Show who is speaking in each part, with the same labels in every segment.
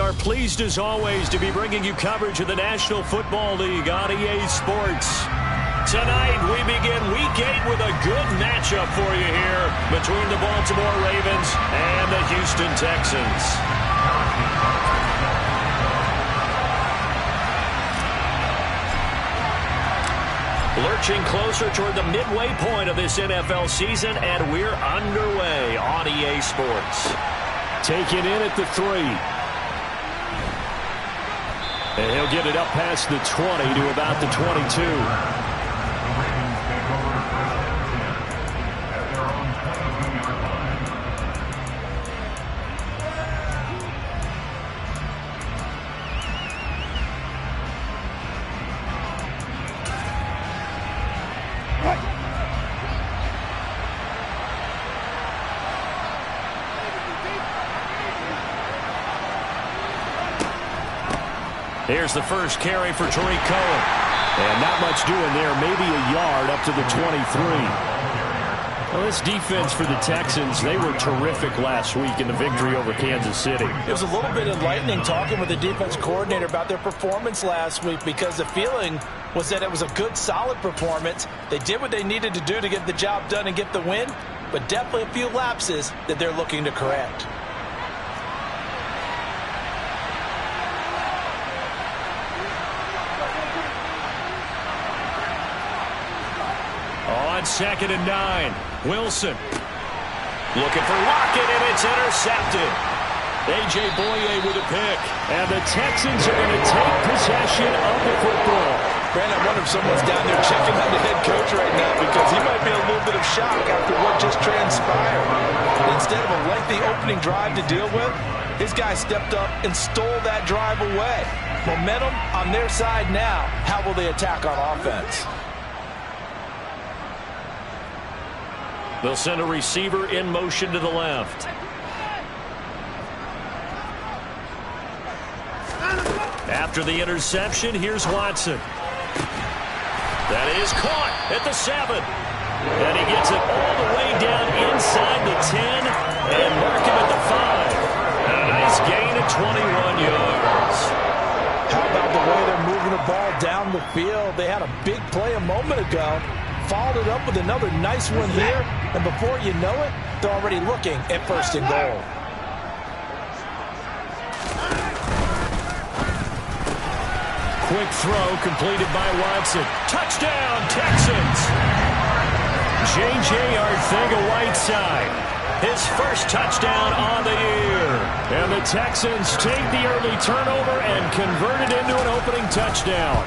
Speaker 1: are pleased as always to be bringing you coverage of the National Football League on EA Sports. Tonight we begin Week 8 with a good matchup for you here between the Baltimore Ravens and the Houston Texans. Lurching closer toward the midway point of this NFL season, and we're underway on EA Sports.
Speaker 2: Taken in at the 3. And he'll get it up past the 20 to about the 22.
Speaker 1: Here's the first carry for Tariq Cohen.
Speaker 2: And not much doing there. Maybe a yard up to the 23. Well, this defense for the Texans, they were terrific last week in the victory over Kansas City.
Speaker 3: It was a little bit enlightening talking with the defense coordinator about their performance last week, because the feeling was that it was a good, solid performance. They did what they needed to do to get the job done and get the win, but definitely a few lapses that they're looking to correct.
Speaker 1: On 2nd and 9, Wilson looking for Lockett, and it's intercepted.
Speaker 2: A.J. Boye with a pick. And the Texans are going to take possession of the football.
Speaker 3: Brandon, I wonder if someone's down there checking on the head coach right now, because he might be a little bit of shock after what just transpired. Instead of a lengthy opening drive to deal with, his guy stepped up and stole that drive away. Momentum on their side now. How will they attack on offense?
Speaker 1: They'll send a receiver in motion to the left. After the interception, here's Watson. That is caught at the 7. And he gets it all the way down inside the 10 and mark him at the 5. And a nice gain of 21 yards.
Speaker 3: How about the way they're moving the ball down the field? They had a big play a moment ago. Followed it up with another nice one here, and before you know it, they're already looking at 1st and goal.
Speaker 2: Quick throw completed by Watson.
Speaker 1: Touchdown, Texans!
Speaker 2: J.J. Arcega-Whiteside.
Speaker 1: His first touchdown on the year.
Speaker 2: And the Texans take the early turnover and convert it into an opening touchdown.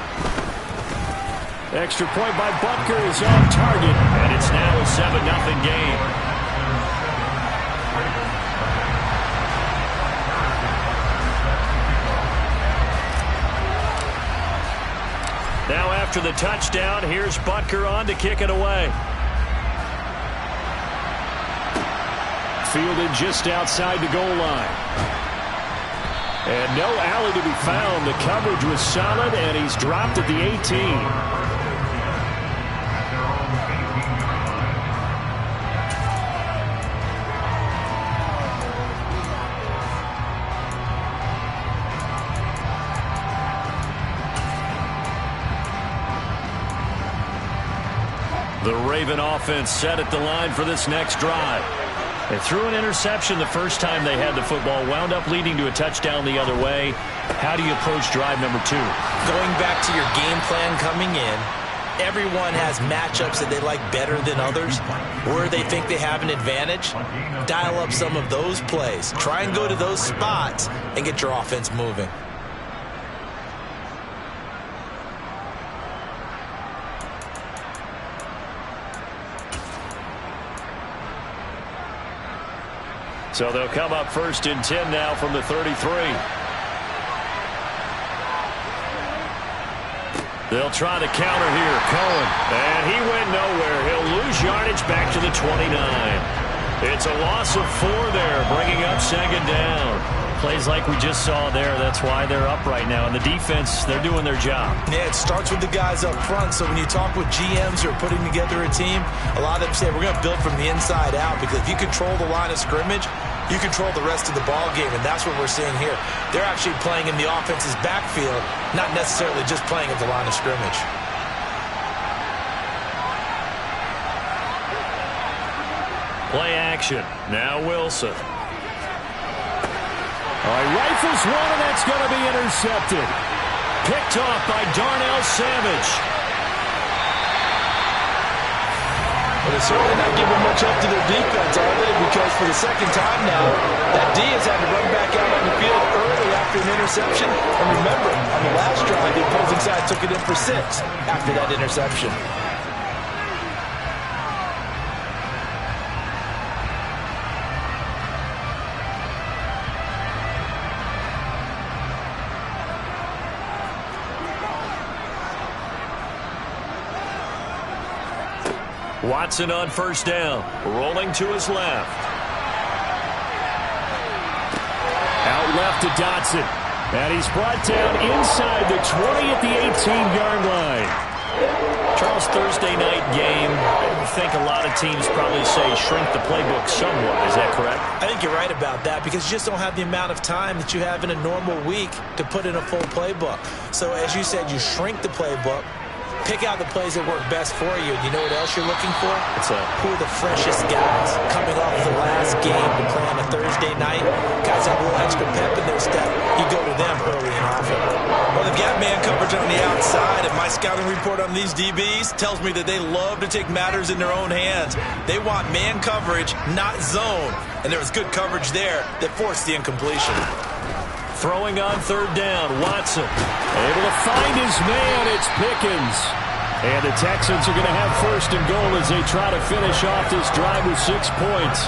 Speaker 2: Extra point by Butker is on target.
Speaker 1: And it's now a 7-0 game. Now after the touchdown, here's Butker on to kick it away.
Speaker 2: Fielded just outside the goal line. And no alley to be found. The coverage was solid, and he's dropped at the 18.
Speaker 1: The Raven offense set at the line for this next drive. They threw an interception the first time they had the football, wound up leading to a touchdown the other way. How do you approach drive number 2?
Speaker 3: Going back to your game plan coming in, everyone has matchups that they like better than others, where they think they have an advantage. Dial up some of those plays. Try and go to those spots and get your offense moving.
Speaker 1: So they'll come up 1st and 10 now from the 33. They'll try the counter here. Cohen. And he went nowhere. He'll lose yardage back to the 29. It's a loss of 4 there, bringing up 2nd down.
Speaker 2: Plays like we just saw there. That's why they're up right now. And the defense, they're doing their job.
Speaker 3: Yeah, it starts with the guys up front. So when you talk with GMs who are putting together a team, a lot of them say we're going to build from the inside out, because if you control the line of scrimmage, you control the rest of the ball game, and that's what we're seeing here. They're actually playing in the offense's backfield, not necessarily just playing at the line of scrimmage.
Speaker 1: Play action. Now Wilson.
Speaker 2: All right, rifles one, and that's going to be intercepted.
Speaker 1: Picked off by Darnell Savage.
Speaker 3: But it's certainly not giving much up to their defense, are they? Because for the second time now, that D has had to run back out on the field early after an interception. And remember, on the last drive, the opposing side took it in for 6 after that interception.
Speaker 1: Watson on first down, rolling to his left.
Speaker 2: Out left to Dotson. And he's brought down inside the 20 at the 18-yard line.
Speaker 1: Charles, Thursday night game, I think a lot of teams probably say shrink the playbook somewhat. Is that correct?
Speaker 3: I think you're right about that because you just don't have the amount of time that you have in a normal week to put in a full playbook. So as you said, you shrink the playbook. Pick out the plays that work best for you. And you know what else you're looking for? Who are the freshest guys coming off the last game to play on a Thursday night? Guys have a little extra pep in their step. You go to them early and often. Well, they've got man coverage on the outside, and my scouting report on these DBs tells me that they love to take matters in their own hands. They want man coverage, not zone. And there was good coverage there that forced the incompletion.
Speaker 1: Throwing on third down, Watson.
Speaker 2: Able to find his man, it's Pickens. And the Texans are going to have first and goal as they try to finish off this drive with 6 points.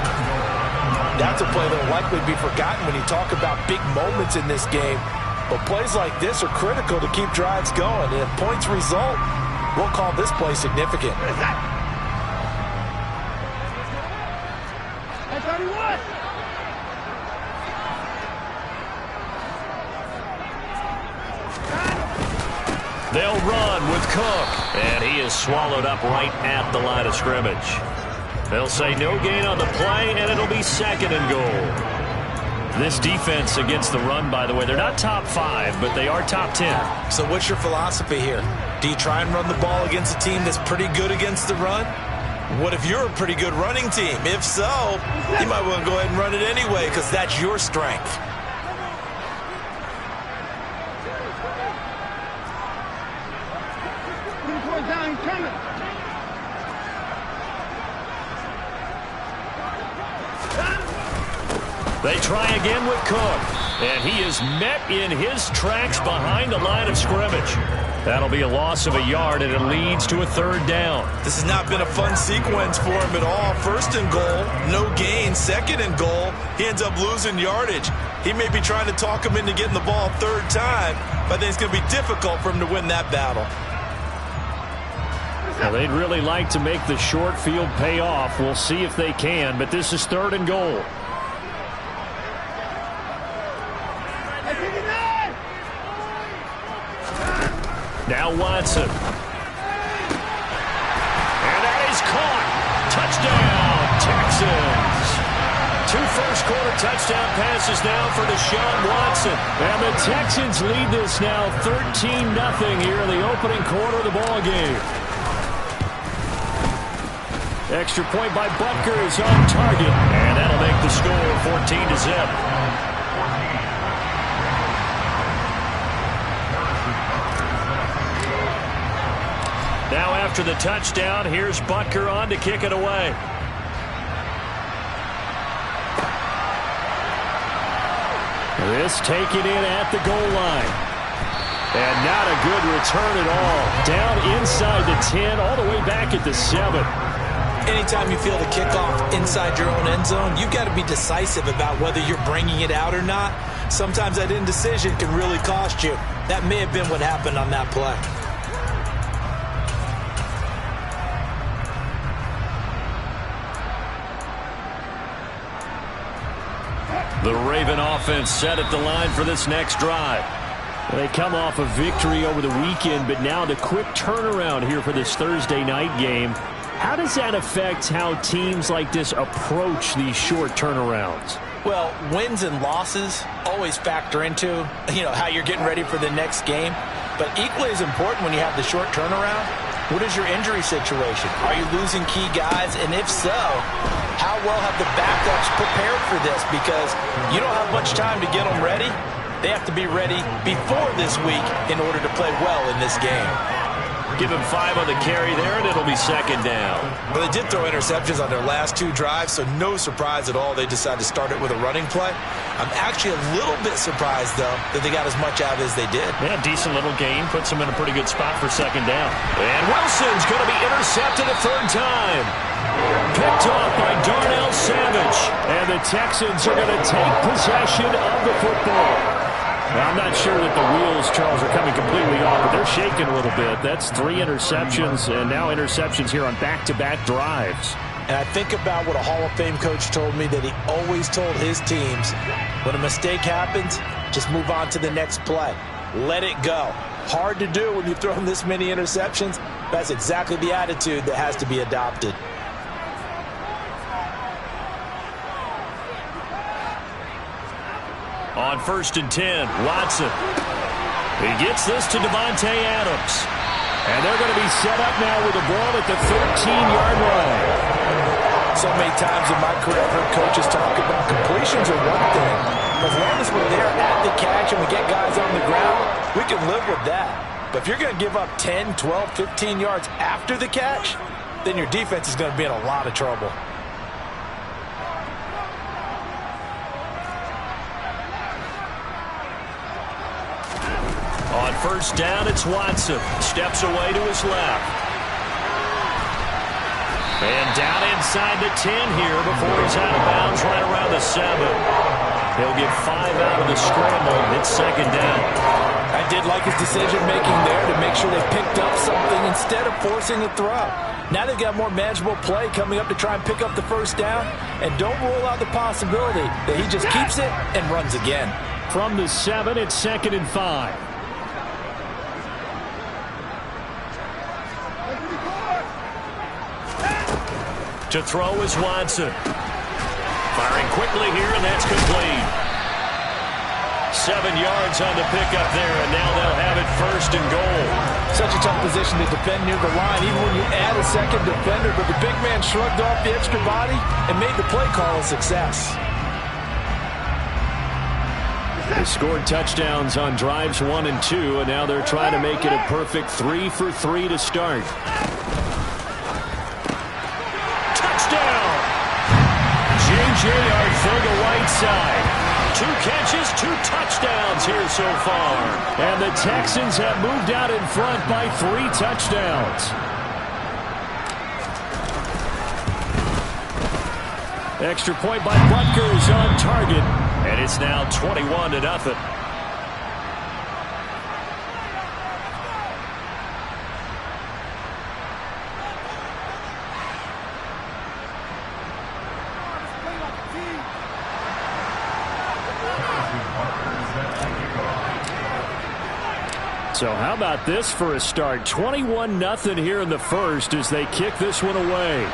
Speaker 3: That's a play that will likely be forgotten when you talk about big moments in this game. But plays like this are critical to keep drives going. And if points result, we'll call this play significant.
Speaker 1: They'll run with Cook, and he is swallowed up right at the line of scrimmage. They'll say no gain on the play, and it'll be second and goal. This defense against the run, by the way, they're not top 5, but they are top 10.
Speaker 3: So what's your philosophy here? Do you try and run the ball against a team that's pretty good against the run? What if you're a pretty good running team? If so, you might want to go ahead and run it anyway because that's your strength.
Speaker 1: They try again with Cook, and he is met in his tracks behind the line of scrimmage. That'll be a loss of a yard, and it leads to a third down.
Speaker 3: This has not been a fun sequence for him at all. First and goal, no gain. Second and goal, he ends up losing yardage. He may be trying to talk him into getting the ball third time, but I think it's going to be difficult for him to win that battle.
Speaker 2: Well, they'd really like to make the short field pay off. We'll see if they can, but this is third and goal.
Speaker 1: Now Watson. And that is caught. Touchdown, Texans. 2 first-quarter touchdown passes now for Deshaun Watson.
Speaker 2: And the Texans lead this now 13-0 here in the opening quarter of the ball game. Extra point by Butker is on target.
Speaker 1: And that'll make the score 14-0. Now after the touchdown, here's Butker on to kick it away.
Speaker 2: This taken in at the goal line. And not a good return at all. Down inside the 10, all the way back at the 7.
Speaker 3: Anytime you feel the kickoff inside your own end zone, you've got to be decisive about whether you're bringing it out or not. Sometimes that indecision can really cost you. That may have been what happened on that play.
Speaker 1: The Raven offense set at the line for this next drive.
Speaker 2: They come off a victory over the weekend, but now the quick turnaround here for this Thursday night game. How does that affect how teams like this approach these short turnarounds?
Speaker 3: Well, wins and losses always factor into, how you're getting ready for the next game. But equally as important when you have the short turnaround, what is your injury situation? Are you losing key guys? And if so, how well have the backups prepared for this? Because you don't have much time to get them ready. They have to be ready before this week in order to play well in this game.
Speaker 1: Give him 5 on the carry there, and it'll be second down.
Speaker 3: Well, they did throw interceptions on their last 2 drives, so no surprise at all they decided to start it with a running play. I'm actually a little bit surprised, though, that they got as much out as they did.
Speaker 1: Yeah, decent little gain. Puts them in a pretty good spot for second down. And Wilson's going to be intercepted a 3rd time. Picked off by Darnell Savage. And the Texans are going to take possession of the football. Well, I'm not sure that the wheels, Charles, are coming completely off, but they're shaking a little bit. That's 3 interceptions, and now interceptions here on back-to-back drives.
Speaker 3: And I think about what a Hall of Fame coach told me, that he always told his teams, when a mistake happens, just move on to the next play. Let it go. Hard to do when you throw in this many interceptions. That's exactly the attitude that has to be adopted.
Speaker 1: On 1st and 10, Watson. He gets this to Devontae Adams. And they're going to be set up now with the ball at the 13-yard line.
Speaker 3: So many times in my career, I've heard coaches talk about completions are one thing. As long as we're there at the catch and we get guys on the ground, we can live with that. But if you're going to give up 10, 12, 15 yards after the catch, then your defense is going to be in a lot of trouble.
Speaker 1: On 1st down, it's Watson. Steps away to his left. And down inside the 10 here before he's out of bounds right around the 7. He'll get 5 out of the scramble. It's second down.
Speaker 3: I did like his decision-making there to make sure they picked up something instead of forcing a throw. Now they've got more manageable play coming up to try and pick up the 1st down. And don't rule out the possibility that he just keeps it and runs again.
Speaker 2: From the 7, it's 2nd and 5.
Speaker 1: To throw is Watson. Firing quickly here, and that's complete. 7 yards on the pickup there, and now they'll have it 1st and goal.
Speaker 3: Such a tough position to defend near the line, even when you add a second defender. But the big man shrugged off the extra body and made the play call a success.
Speaker 2: They scored touchdowns on drives 1 and 2, and now they're trying to make it a perfect 3 for 3 to start.
Speaker 1: J.J. Arcega-Whiteside. 2 catches, 2 touchdowns here so far.
Speaker 2: And the Texans have moved out in front by 3 touchdowns. Extra point by Butker's on target.
Speaker 1: And it's now 21-0.
Speaker 2: So how about this for a start? 21-0 here in the 1st as they kick this one away.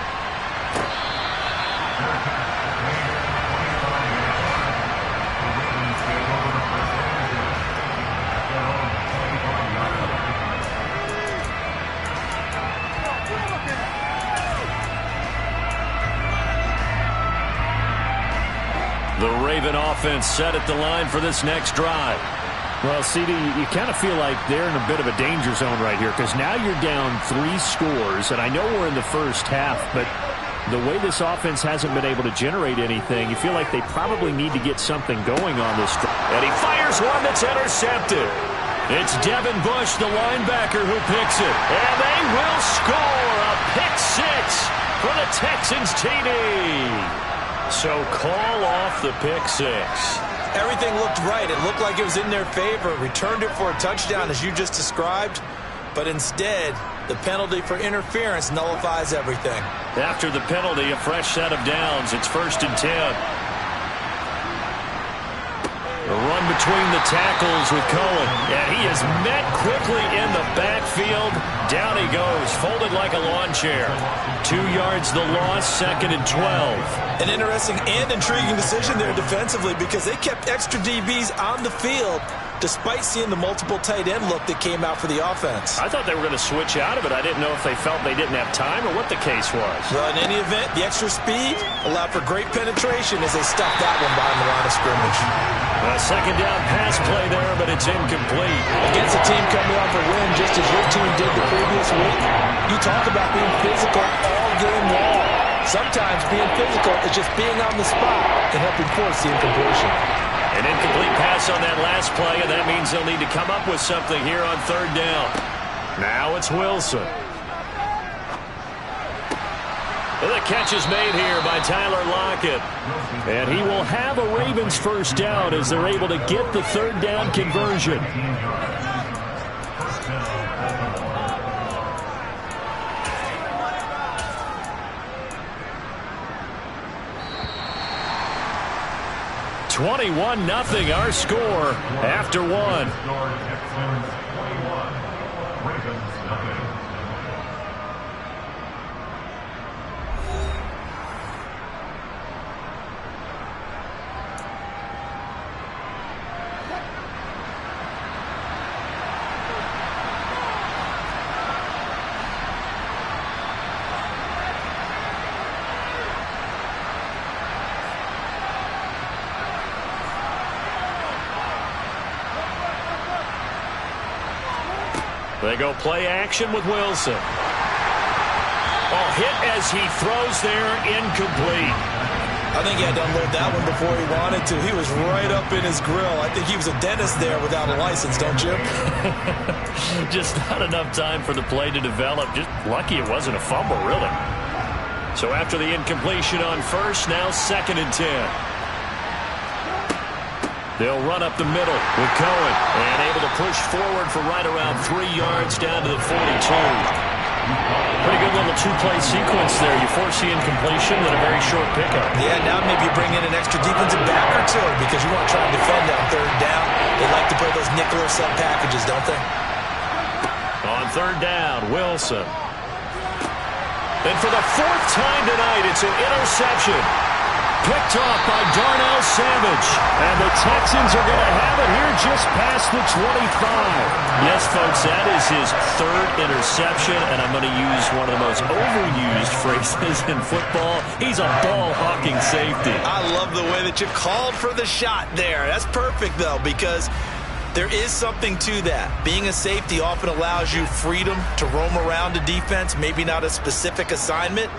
Speaker 1: The Raven offense set at the line for this next drive.
Speaker 2: Well, CD, you kind of feel like they're in a bit of a danger zone right here because now you're down 3 scores, and I know we're in the first half, but the way this offense hasn't been able to generate anything, you feel like they probably need to get something going on this drive.
Speaker 1: And he fires one that's intercepted. It's Devin Bush, the linebacker, who picks it. And they will score a pick-6 for the Texans TD. So call off the pick-6.
Speaker 3: Everything looked right. It looked like it was in their favor. Returned it for a touchdown, as you just described. But instead, the penalty for interference nullifies everything.
Speaker 1: After the penalty, a fresh set of downs. It's 1st and 10. The run between the tackles with Cohen. And he is met quickly in the backfield. Down he goes, folded like a lawn chair. 2 yards the loss, 2nd and 12.
Speaker 3: An interesting and intriguing decision there defensively because they kept extra DBs on the field despite seeing the multiple tight end look that came out for the offense.
Speaker 2: I thought they were going to switch out of it. I didn't know if they felt they didn't have time or what the case was.
Speaker 3: Well, in any event, the extra speed allowed for great penetration as they stuffed that one behind the line of scrimmage.
Speaker 1: A 2nd down pass play there, but it's incomplete.
Speaker 3: Against a team coming off a win just as your team did the previous week, you talk about being physical all game long. Sometimes being physical is just being on the spot and helping force the incompletion.
Speaker 1: An incomplete pass on that last play, and that means they'll need to come up with something here on 3rd down. Now it's Wilson. Well, the catch is made here by Tyler Lockett. And he will have a Ravens 1st down as they're able to get the 3rd down conversion. (21-0) our score after 1. They go play action with Wilson. Oh, hit as he throws there, incomplete.
Speaker 3: I think he had to unload that one before he wanted to. He was right up in his grill. I think he was a dentist there without a license, don't you?
Speaker 1: Just not enough time for the play to develop. Just lucky it wasn't a fumble, really. So after the incompletion on 1st, now 2nd and 10. They'll run up the middle with Cohen and able to push forward for right around 3 yards down to the 42. Pretty good little 2-play sequence there. You force the incompletion, then a very short pickup.
Speaker 3: Yeah, now maybe you bring in an extra defensive back or two because you want to try and defend on 3rd down. They like to play those nickel or sub packages, don't they?
Speaker 1: On 3rd down, Wilson. And for the 4th time tonight, it's an interception. Picked off by Darnell Savage. And the Texans are going to have it here just past the 25. Yes, folks, that is his 3rd interception, and I'm going to use one of the most overused phrases in football. He's a ball-hawking safety.
Speaker 3: I love the way that you called for the shot there. That's perfect, though, because there is something to that. Being a safety often allows you freedom to roam around a defense, maybe not a specific assignment.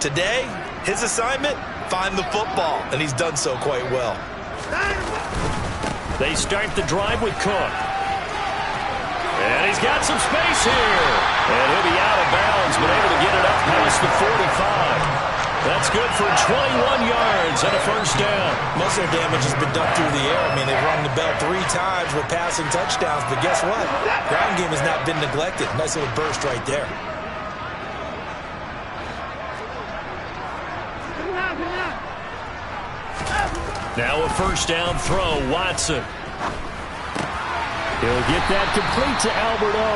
Speaker 3: Today, his assignment, find the football, and he's done so quite well.
Speaker 1: They start the drive with Cook. And he's got some space here. And he'll be out of bounds, but able to get it up past the 45. That's good for 21 yards and a 1st down.
Speaker 3: Most of their damage has been done through the air. I mean, they've rung the bell 3 times with passing touchdowns, but guess what? Ground game has not been neglected. Nice little burst right there.
Speaker 1: Now a 1st down throw, Watson. He'll get that complete to Albert O.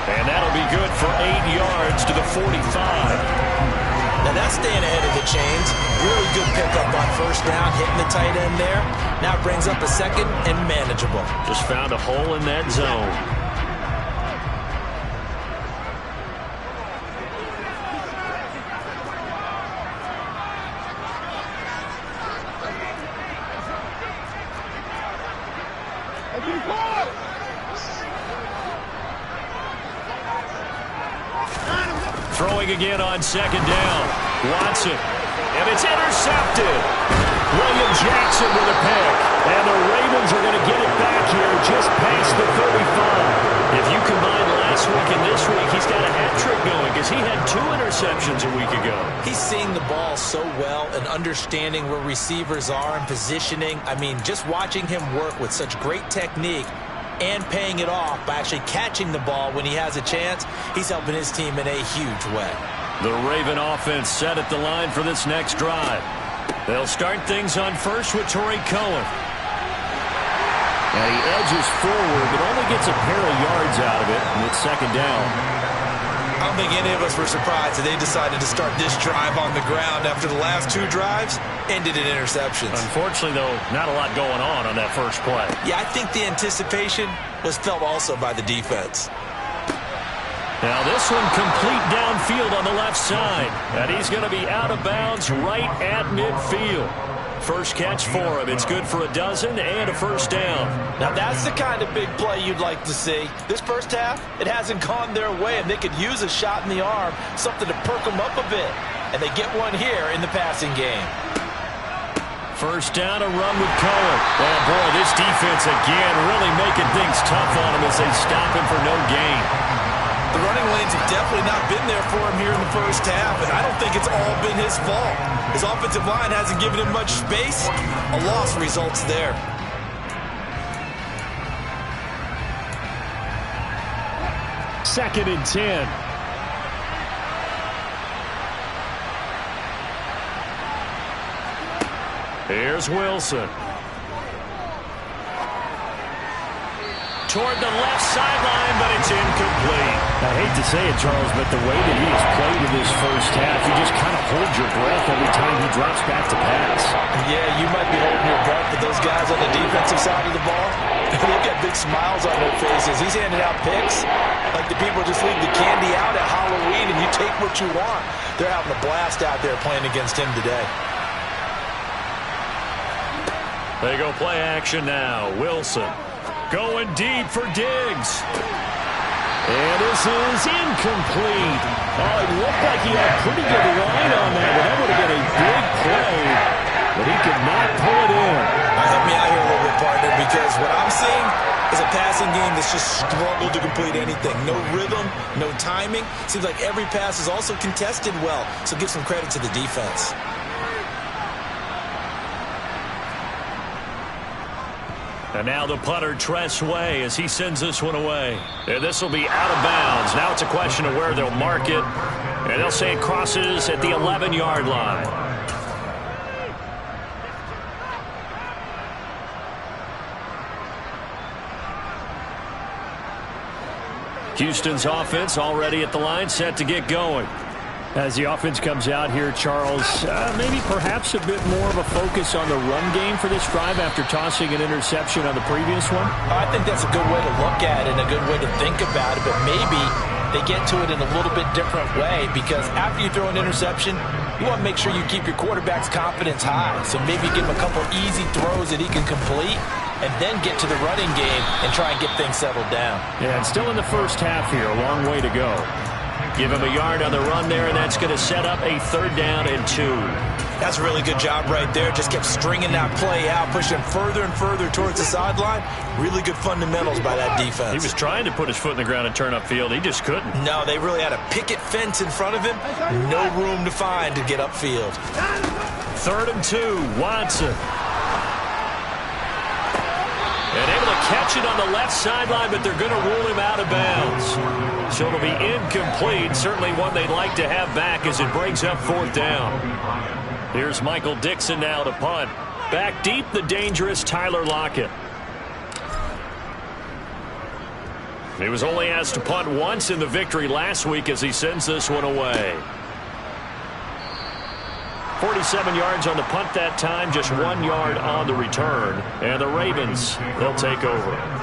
Speaker 1: And that'll be good for 8 yards to the 45.
Speaker 3: Now that's staying ahead of the chains. Really good pickup on 1st down, hitting the tight end there. Now brings up a 2nd and manageable.
Speaker 1: Just found a hole in that zone. Throwing again on 2nd down. Watson. And it's intercepted. William Jackson with a pick. And the Ravens are going to get it back here just past the 35. If you combine last week and this week, he's got a hat trick going because he had 2 interceptions a week ago.
Speaker 3: He's seeing the ball so well and understanding where receivers are and positioning. I mean, just watching him work with such great technique and paying it off by actually catching the ball when he has a chance, he's helping his team in a huge way.
Speaker 1: The Raven offense set at the line for this next drive. They'll start things on 1st with Torrey Cohen.
Speaker 2: And he edges forward, but only gets a pair of yards out of it, and it's second down.
Speaker 3: I don't think any of us were surprised that they decided to start this drive on the ground after the last two drives ended in interceptions.
Speaker 1: Unfortunately, though, not a lot going on that first play.
Speaker 3: Yeah, I think the anticipation was felt also by the defense.
Speaker 1: Now this one complete downfield on the left side. And he's going to be out of bounds right at midfield. First catch for him. It's good for a dozen and a first down.
Speaker 3: Now that's the kind of big play you'd like to see. This first half, it hasn't gone their way, and they could use a shot in the arm, something to perk them up a bit. And they get one here in the passing game.
Speaker 1: First down, a run with Cohen. Oh, boy, this defense again really making things tough on him as they stop him for no gain.
Speaker 3: The running lanes have definitely not been there for him here in the first half, and I don't think it's all been his fault. His offensive line hasn't given him much space. A loss results there.
Speaker 2: Second and 10.
Speaker 1: Here's Wilson. Toward the left sideline, but it's incomplete.
Speaker 2: I hate to say it, Charles, but the way that he has played in this first half, you just kind of hold your breath every time he drops back to pass.
Speaker 3: Yeah, you might be holding your breath, but those guys on the defensive side of the ball, they've got big smiles on their faces. He's handing out picks like the people just leave the candy out at Halloween and you take what you want. They're having a blast out there playing against him today.
Speaker 1: They go play action now. Wilson going deep for Diggs.
Speaker 2: And this is incomplete. Oh, it looked like he had a pretty good line on that. That would have been a big play, but he could not pull it in.
Speaker 3: Help me out here a little bit, partner, because what I'm seeing is a passing game that's just struggled to complete anything. No rhythm, no timing. Seems like every pass is also contested well, so give some credit to the defense.
Speaker 1: And now the punter, Tress Way, as he sends this one away. And this will be out of bounds. Now it's a question of where they'll mark it. And they'll say it crosses at the 11-yard line. Houston's offense already at the line, set to get going.
Speaker 2: As the offense comes out here, Charles, maybe perhaps a bit more of a focus on the run game for this drive after tossing an interception on the previous one?
Speaker 3: I think that's a good way to look at it and a good way to think about it, but maybe they get to it in a little bit different way because after you throw an interception, you want to make sure you keep your quarterback's confidence high. So maybe give him a couple easy throws that he can complete and then get to the running game and try and get things settled down.
Speaker 2: Yeah, and still in the first half here, a long way to go.
Speaker 1: Give him a yard on the run there, and that's going to set up a 3rd down and 2.
Speaker 3: That's a really good job right there. Just kept stringing that play out, pushing further and further towards the sideline. Really good fundamentals by that defense.
Speaker 1: He was trying to put his foot in the ground and turn upfield. He just couldn't.
Speaker 3: No, they really had a picket fence in front of him. No room to find to get upfield.
Speaker 1: 3rd and 2, Watson. And able to catch it on the left sideline, but they're going to rule him out of bounds. So it'll be incomplete. Certainly one they'd like to have back as it breaks up 4th down. Here's Michael Dixon now to punt. Back deep, the dangerous Tyler Lockett. He was only asked to punt once in the victory last week as he sends this one away. 47 yards on the punt that time, just 1 yard on the return. And the Ravens, they'll take over.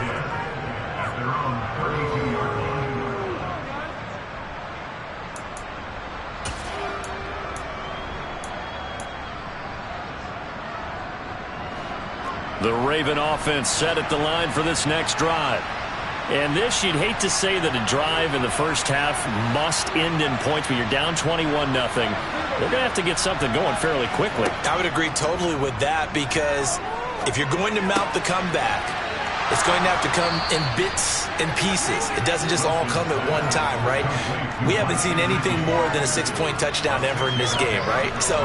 Speaker 1: The Raven offense set at the line for this next drive. And this, you'd hate to say that a drive in the first half must end in points, but you're down 21-0. They're going to have to get something going fairly quickly.
Speaker 3: I would agree totally with that because if you're going to mount the comeback, it's going to have to come in bits and pieces. It doesn't just all come at one time, right? We haven't seen anything more than a 6-point touchdown ever in this game, right? So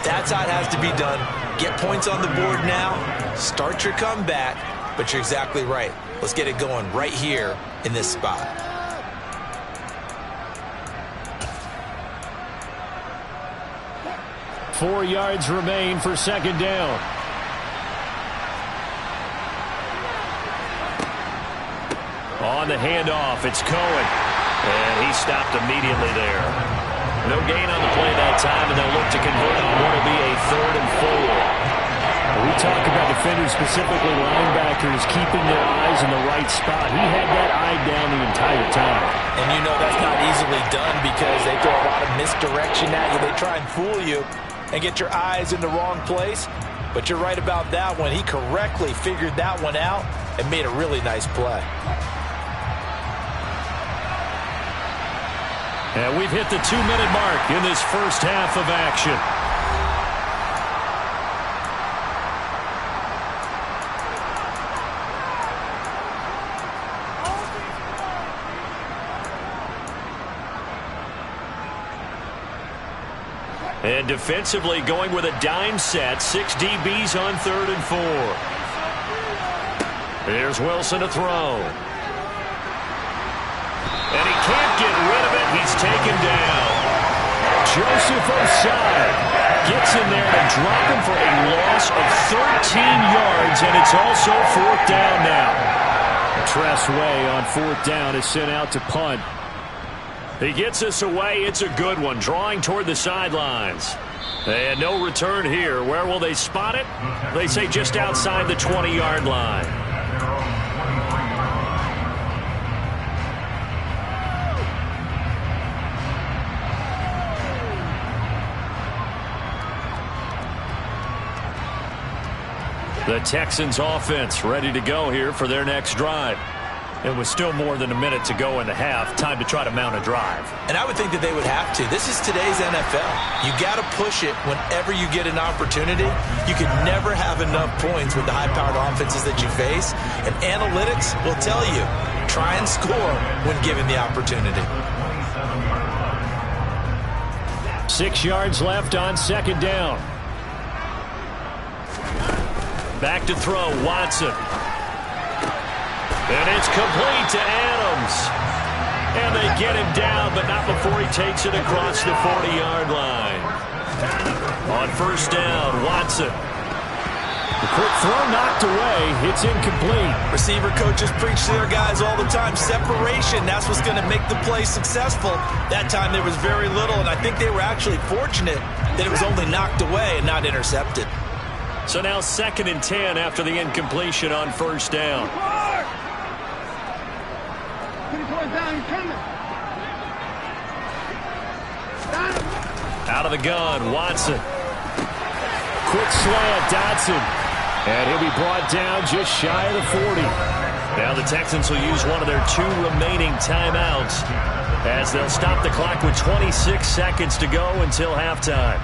Speaker 3: that's how it has to be done. Get points on the board now. Start your comeback. But you're exactly right. Let's get it going right here in this spot.
Speaker 2: Four yards remain for 2nd down.
Speaker 1: On the handoff, it's Cohen. And he stopped immediately there. No gain on the play that time, and they'll look to convert on what will be a 3rd and 4.
Speaker 2: We talk about defenders, specifically linebackers, keeping their eyes in the right spot. He had that eye down the entire time.
Speaker 3: And you know that's not easily done because they throw a lot of misdirection at you. They try and fool you and get your eyes in the wrong place. But you're right about that one. He correctly figured that one out and made a really nice play.
Speaker 1: And we've hit the 2-minute mark in this first half of action. And defensively going with a dime set. 6 DBs on 3rd and 4. Here's Wilson to throw. And he can't get rid of it. He's taken down.
Speaker 2: Joseph Osai
Speaker 1: gets in there and drop him for a loss of 13 yards, and it's also 4th down now.
Speaker 2: Tress Way on 4th down is sent out to punt.
Speaker 1: He gets us away. It's a good one, drawing toward the sidelines. And no return here. Where will they spot it? They say just outside the 20-yard line. The Texans offense ready to go here for their next drive.
Speaker 2: And with still more than a minute to go in the half, time to try to mount a drive.
Speaker 3: And I would think that they would have to. This is today's NFL. You got to push it whenever you get an opportunity. You can never have enough points with the high-powered offenses that you face. And analytics will tell you, try and score when given the opportunity.
Speaker 2: 6 yards left on 2nd down.
Speaker 1: Back to throw, Watson. And it's complete to Adams. And they get him down, but not before he takes it across the 40-yard line. On 1st down, Watson.
Speaker 2: The quick throw knocked away. It's incomplete.
Speaker 3: Receiver coaches preach to their guys all the time. Separation, that's what's going to make the play successful. That time there was very little, and I think they were actually fortunate that it was only knocked away and not intercepted.
Speaker 1: So now 2nd and 10 after the incompletion on 1st down. Out of the gun, Watson.
Speaker 2: Quick slant, Dodson. And he'll be brought down just shy of the 40.
Speaker 1: Now the Texans will use one of their 2 remaining timeouts as they'll stop the clock with 26 seconds to go until halftime.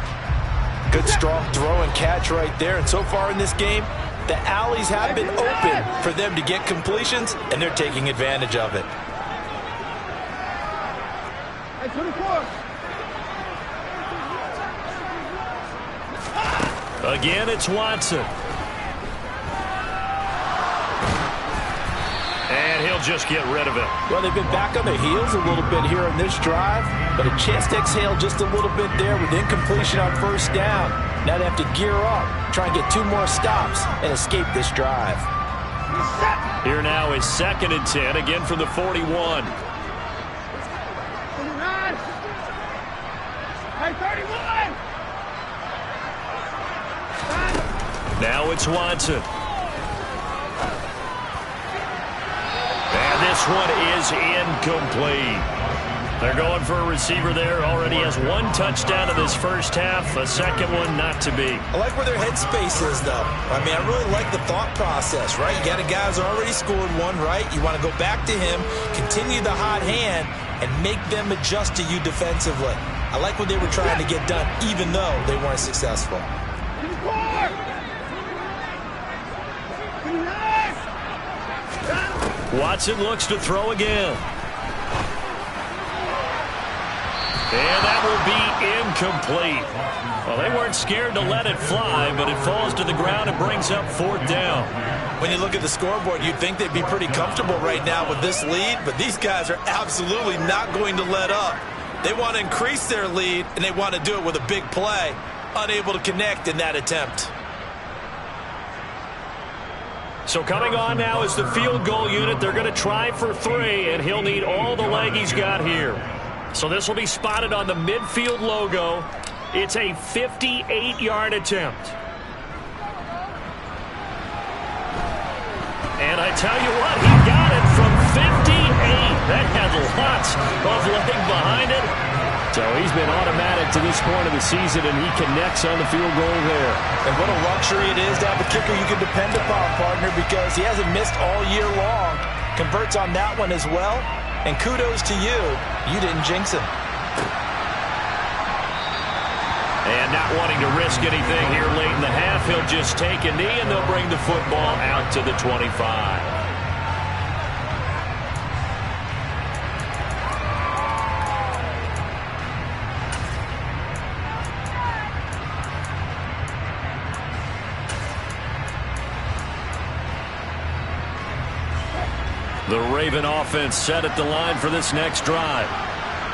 Speaker 3: Good strong throw and catch right there. And so far in this game, the alleys have been open for them to get completions, and they're taking advantage of it.
Speaker 1: Again, it's Watson. And he'll just get rid of it.
Speaker 3: Well, they've been back on their heels a little bit here on this drive, but a chance to exhale just a little bit there with incompletion on 1st down. Now they have to gear up, try and get 2 more stops, and escape this drive.
Speaker 1: Here now is 2nd and 10, again from the 41. Now it's Watson. And this one is incomplete. They're going for a receiver there. Already has 1 touchdown in this first half. A second one not to be.
Speaker 3: I like where their headspace is, though. I mean, I really like the thought process, right? You got a guy who's already scored 1, right? You want to go back to him, continue the hot hand, and make them adjust to you defensively. I like what they were trying to get done, even though they weren't successful.
Speaker 1: Watson looks to throw again. And that will be incomplete. Well, they weren't scared to let it fly, but it falls to the ground and brings up 4th down.
Speaker 3: When you look at the scoreboard, you'd think they'd be pretty comfortable right now with this lead, but these guys are absolutely not going to let up. They want to increase their lead, and they want to do it with a big play. Unable to connect in that attempt.
Speaker 1: So coming on now is the field goal unit. They're going to try for 3, and he'll need all the leg he's got here. So this will be spotted on the midfield logo. It's a 58-yard attempt. And I tell you what, he got it from 58. That had lots of leg behind it. So he's been automatic to this point of the season, and he connects on the field goal there.
Speaker 3: And what a luxury it is to have a kicker you can depend upon, partner, because he hasn't missed all year long. Converts on that one as well. And kudos to you. You didn't jinx him.
Speaker 1: And not wanting to risk anything here late in the half, he'll just take a knee, and they'll bring the football out to the 25. The Raven offense set at the line for this next drive.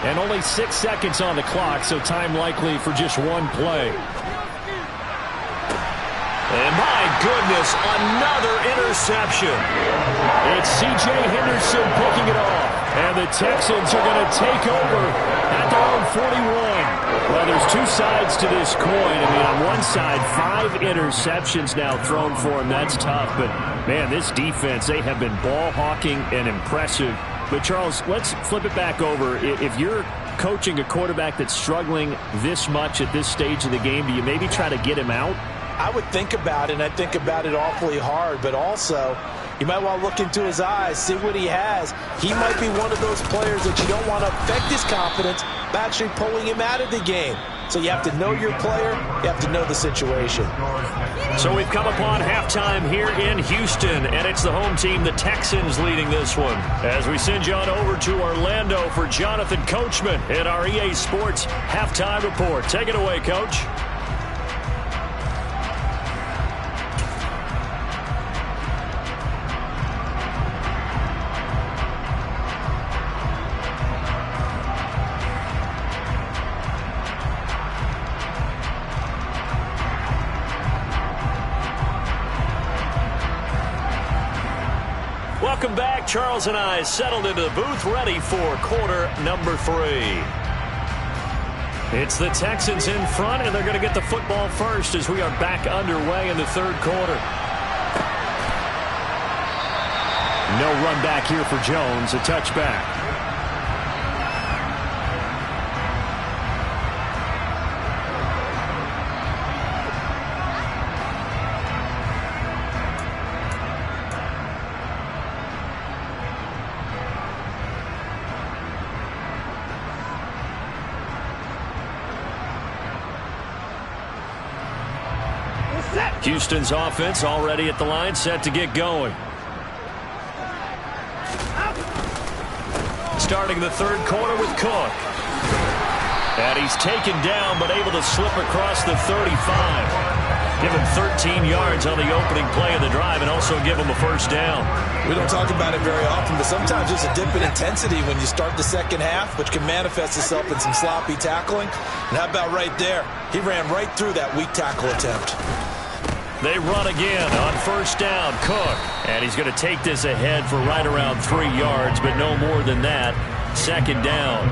Speaker 2: And only 6 seconds on the clock, so time likely for just one play.
Speaker 1: And my goodness, another interception.
Speaker 2: It's C.J. Henderson picking it off. And the Texans are going to take over at their own 41. Well, there's two sides to this coin. I mean, on one side, 5 interceptions now thrown for him. That's tough. But, man, this defense, they have been ball hawking and impressive. But, Charles, let's flip it back over. If you're coaching a quarterback that's struggling this much at this stage of the game, do you maybe try to get him out?
Speaker 3: I would think about it, and I think about it awfully hard. But also, you might want to look into his eyes, see what he has. He might be one of those players that you don't want to affect his confidence by actually pulling him out of the game. So you have to know your player. You have to know the situation.
Speaker 1: So we've come upon halftime here in Houston, and it's the home team, the Texans, leading this one. As we send you on over to Orlando for Jonathan Coachman in our EA Sports Halftime Report. Take it away, Coach. Welcome back. Charles and I settled into the booth, ready for quarter number 3. It's the Texans in front, and they're going to get the football first as we are back underway in the third quarter.
Speaker 2: No run back here for Jones, a touchback.
Speaker 1: Houston's offense already at the line, set to get going. Starting the third quarter with Cook. And he's taken down, but able to slip across the 35. Give him 13 yards on the opening play of the drive and also give him a first down.
Speaker 3: We don't talk about it very often, but sometimes there's a dip in intensity when you start the second half, which can manifest itself in some sloppy tackling. And how about right there? He ran right through that weak tackle attempt.
Speaker 1: They run again on first down. Cook. And he's going to take this ahead for right around 3 yards, but no more than that. Second down.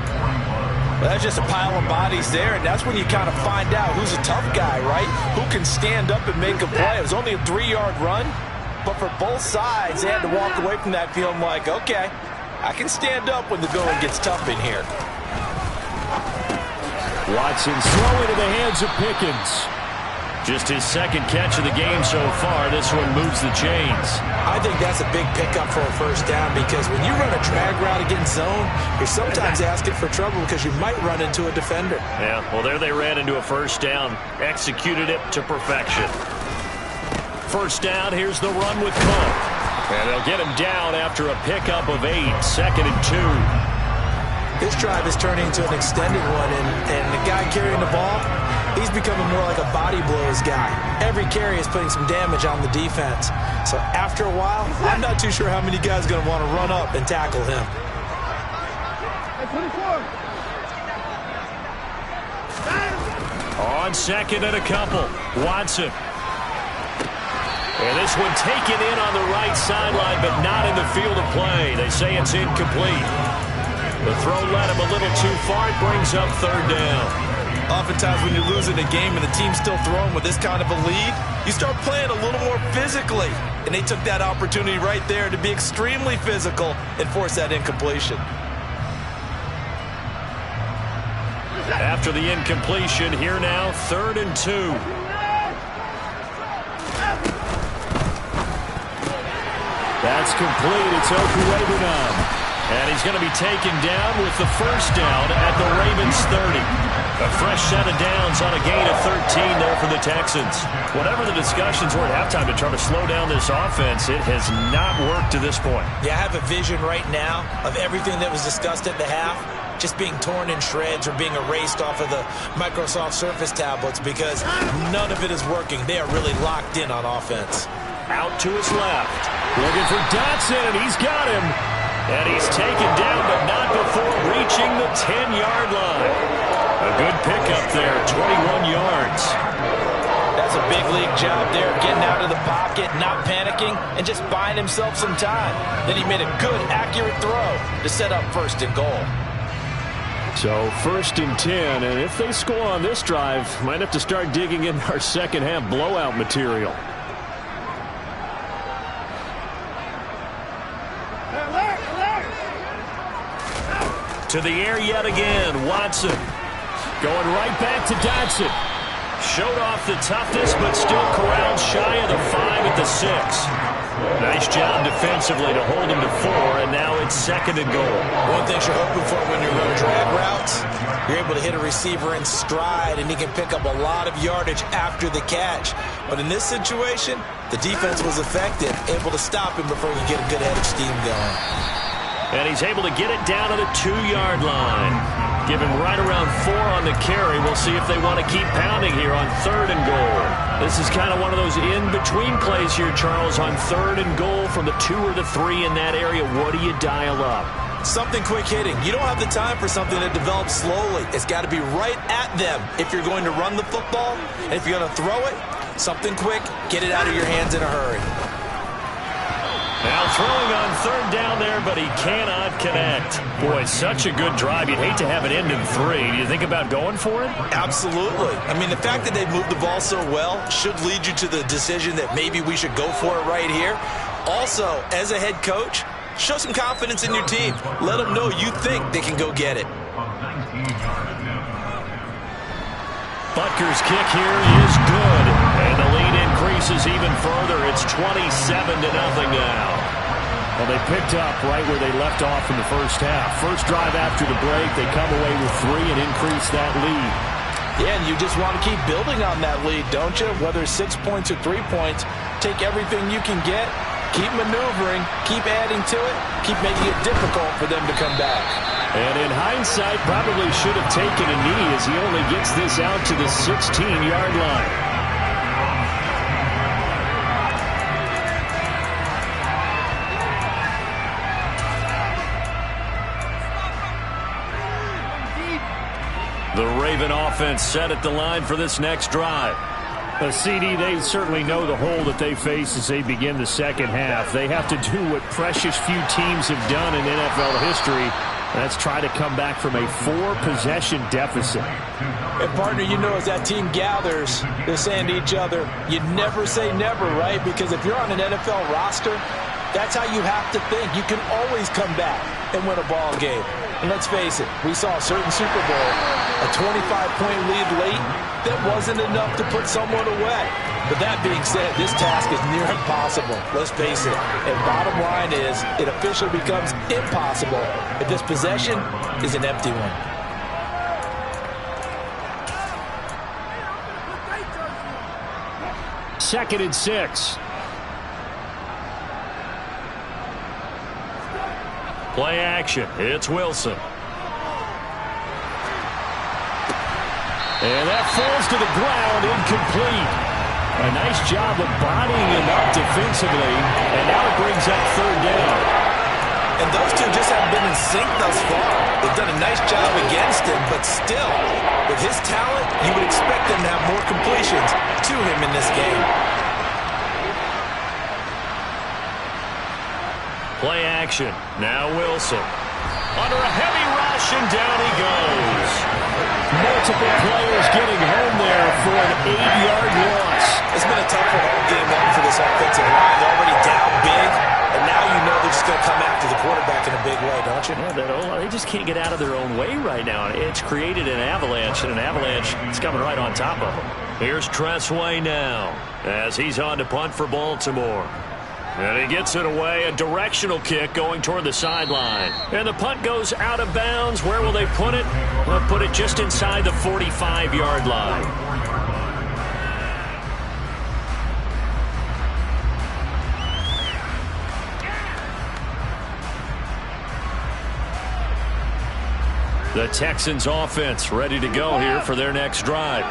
Speaker 3: Well, that's just a pile of bodies there, and that's when you kind of find out who's a tough guy, right? Who can stand up and make a play. It was only a 3-yard run, but for both sides, they had to walk away from that feeling like, okay, I can stand up when the going gets tough in here.
Speaker 2: Watson's throw into the hands of Pickens.
Speaker 1: Just his second catch of the game so far. This one moves the chains.
Speaker 3: I think that's a big pickup for a first down because when you run a drag route against zone, you're sometimes asking for trouble because you might run into a defender.
Speaker 1: Yeah, well, there they ran into a first down. Executed it to perfection. First down, here's the run with Cook. And they'll get him down after a pickup of 8. Second and 2.
Speaker 3: This drive is turning into an extended one, and the guy carrying the ball, he's becoming more like a body blows guy. Every carry is putting some damage on the defense. So after a while, I'm not too sure how many guys are going to want to run up and tackle him.
Speaker 1: On second and a couple, Watson. And this one taken in on the right sideline, but not in the field of play. They say it's incomplete. The throw led him a little too far. It brings up third down.
Speaker 3: Oftentimes when you're losing a game and the team's still throwing with this kind of a lead, you start playing a little more physically. And they took that opportunity right there to be extremely physical and force that incompletion.
Speaker 1: After the incompletion, here now, 3rd and 2.
Speaker 2: That's complete. It's HOU.
Speaker 1: And he's going to be taken down with the first down at the Ravens 30. A fresh set of downs on a gain of 13 there for the Texans. Whatever the discussions were at halftime to try to slow down this offense, it has not worked to this point.
Speaker 4: Yeah, I have a vision right now of everything that was discussed at the half just being torn in shreds or being erased off of the Microsoft Surface tablets because none of it is working. They are really locked in on offense.
Speaker 1: Out to his left. Looking for Dotson, and he's got him. And he's taken down, but not before reaching the 10-yard line. A good pickup there, 21 yards.
Speaker 4: That's a big league job there, getting out of the pocket, not panicking, and just buying himself some time. Then he made a good, accurate throw to set up 1st and goal.
Speaker 2: So 1st and 10, and if they score on this drive, might have to start digging in our second half blowout material.
Speaker 1: To the air yet again, Watson. Going right back to Dotson. Showed off the toughness, but still corralled shy of the 5 at the 6. Nice job defensively to hold him to 4, and now it's 2nd and goal.
Speaker 4: One thing you're hoping for when you run drag routes, you're able to hit a receiver in stride, and he can pick up a lot of yardage after the catch. But in this situation, the defense was effective, able to stop him before he could get a good head of steam going.
Speaker 1: And he's able to get it down to the 2-yard line. Give him right around 4 on the carry. We'll see if they want to keep pounding here on 3rd and goal. This is kind of one of those in-between plays here, Charles, on 3rd and goal from the 2 or the 3 in that area. What do you dial up?
Speaker 4: Something quick hitting. You don't have the time for something that develops slowly. It's got to be right at them if you're going to run the football. And if you're going to throw it, something quick, get it out of your hands in a hurry.
Speaker 1: Now throwing on 3rd down there, but he cannot connect. Boy, such a good drive. You'd hate to have it end in 3. Do you think about going for it?
Speaker 4: Absolutely. I mean, the fact that they moved the ball so well should lead you to the decision that maybe we should go for it right here. Also, as a head coach, show some confidence in your team. Let them know you think they can go get it.
Speaker 1: Butker's kick here is good, and the lead increases even further. It's 27-0 now.
Speaker 2: Well, they picked up right where they left off in the first half. First drive after the break, they come away with 3 and increase that lead.
Speaker 4: Yeah, and you just want to keep building on that lead, don't you? Whether it's 6 points or 3 points, take everything you can get, keep maneuvering, keep adding to it, keep making it difficult for them to come back.
Speaker 2: And in hindsight, probably should have taken a knee as he only gets this out to the 16-yard line.
Speaker 1: The Raven offense set at the line for this next drive.
Speaker 2: CD, they certainly know the hole that they face as they begin the second half. They have to do what precious few teams have done in NFL history. That's try to come back from a 4-possession deficit.
Speaker 4: And, partner, you know as that team gathers, they're saying to each other, you never say never, right? Because if you're on an NFL roster, that's how you have to think. You can always come back and win a ball game. And let's face it, we saw a certain Super Bowl, a 25-point lead late, that wasn't enough to put someone away. But that being said, this task is near impossible. Let's face it. And bottom line is, it officially becomes impossible if this possession is an empty one.
Speaker 2: Second and 6.
Speaker 1: Play action. It's Wilson.
Speaker 2: And that falls to the ground, incomplete. A nice job of bodying him up defensively, and now it brings up 3rd down.
Speaker 4: And those two just haven't been in sync thus far. They've done a nice job against him, but still, with his talent, you would expect them to have more completions to him in this game.
Speaker 1: Play action. Now Wilson. Under a heavy rush, and down he goes.
Speaker 2: Multiple players getting home there for an 8-yard loss.
Speaker 4: It's been a tough one all game long for this offensive line. They're already down big, and now you know they're just going to come after the quarterback in a big way, don't you?
Speaker 1: Yeah, they just can't get out of their own way right now. It's created an avalanche, and an avalanche is coming right on top of them. Here's Tressway now as he's on to punt for Baltimore. And he gets it away, a directional kick going toward the sideline. And the punt goes out of bounds. Where will they put it? They'll put it just inside the 45-yard line. The Texans offense ready to go here for their next drive.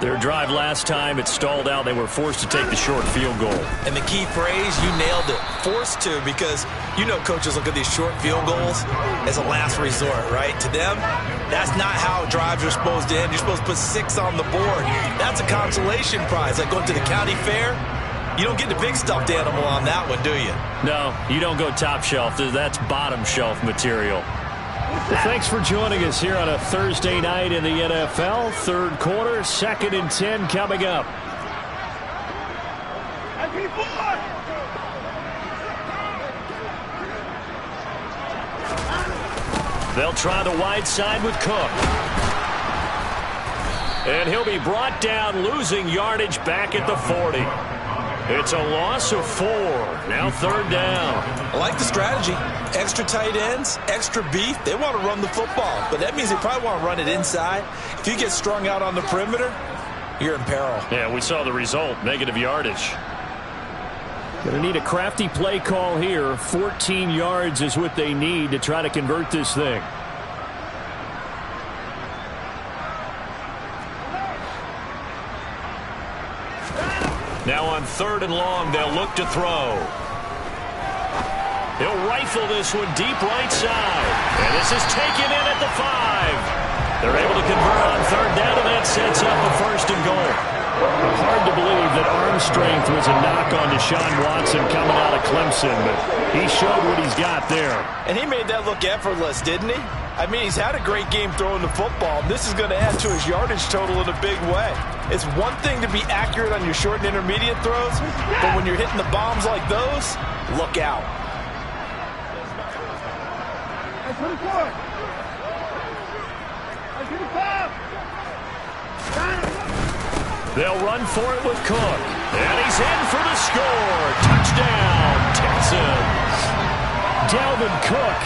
Speaker 1: Their drive last time, it stalled out. They were forced to take the short field goal.
Speaker 4: And the key phrase, you nailed it. Forced to, because you know coaches look at these short field goals as a last resort, right? To them, that's not how drives are supposed to end. You're supposed to put 6 on the board. That's a consolation prize. Like going to the county fair, you don't get the big stuffed animal on that one, do you?
Speaker 1: No, you don't go top shelf. That's bottom shelf material.
Speaker 2: Well, thanks for joining us here on a Thursday night in the NFL. Third quarter, 2nd and 10 coming up.
Speaker 1: They'll try the wide side with Cook. And he'll be brought down, losing yardage back at the 40. It's a loss of 4. Now 3rd down.
Speaker 4: I like the strategy. Extra tight ends, extra beef. They want to run the football, but that means they probably want to run it inside. If you get strung out on the perimeter, you're in peril.
Speaker 1: Yeah, we saw the result, negative yardage.
Speaker 2: Going to need a crafty play call here. 14 yards is what they need to try to convert this thing.
Speaker 1: Now on 3rd and long, they'll look to throw. He'll rifle this one deep right side. And this is taken in at the 5. They're able to convert on 3rd down, and that sets up a 1st and goal.
Speaker 2: Hard to believe that arm strength was a knock on Deshaun Watson coming out of Clemson, but he showed what he's got there.
Speaker 4: And he made that look effortless, didn't he? I mean, he's had a great game throwing the football. This is going to add to his yardage total in a big way. It's one thing to be accurate on your short and intermediate throws, but when you're hitting the bombs like those, look out.
Speaker 1: They'll run for it with Cook. And he's in for the score. Touchdown, Texans.
Speaker 2: Dalvin Cook